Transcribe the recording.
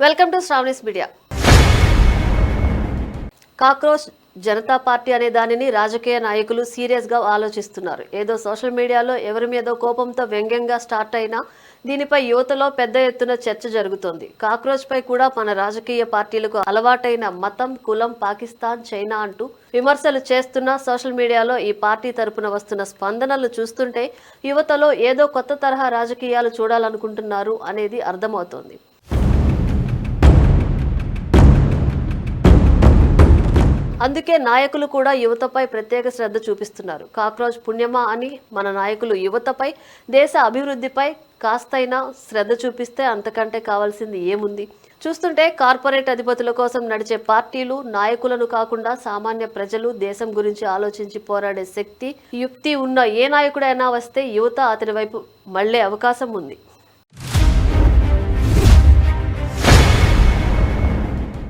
Welcome to Sravani's media. Cockroach Janata party అనే దానిని రాజకీయ నాయకులు సీరియస్ గా ఆలోచిస్తున్నారు. ఏదో సోషల్ మీడియాలో ఎవరి మీదో కోపంతో వ్యంగ్యంగా స్టార్ట్ అయినా దీనిపై యువతలో పెద్ద ఎత్తున చర్చ జరుగుతోంది. కాక్రోచ్ పై కూడా మన రాజకీయ పార్టీలకు అలవాటైన మతం, కులం, పాకిస్తాన్, చైనా అంటూ విమర్శలు చేస్తున్న సోషల్ మీడియాలో ఈ పార్టీ తరపున వస్తున్న స్పందనలు చూస్తుంటే యువతలో ఏదో కొత్త తరహా రాజకీయాలు చూడాలనుకుంటున్నారు అనేది అర్థమవుతోంది. అందుకే నాయకులు కూడా యువతపై ప్రత్యేక శ్రద్ధ చూపిస్తున్నారు. కాక్రోచ్ పుణ్యమా అని మన నాయకులు యువతపై, దేశ అభివృద్ధిపై కాస్తైనా శ్రద్ధ చూపిస్తే అంతకంటే కావాల్సింది ఏముంది? చూస్తుంటే కార్పొరేట్ అధిపతుల కోసం నడిచే పార్టీలు, నాయకులను కాకుండా సామాన్య ప్రజలు, దేశం గురించి ఆలోచించి పోరాడే శక్తి, యుక్తి ఉన్న ఏ నాయకుడైనా వస్తే యువత అతని వైపు మళ్లే అవకాశం ఉంది.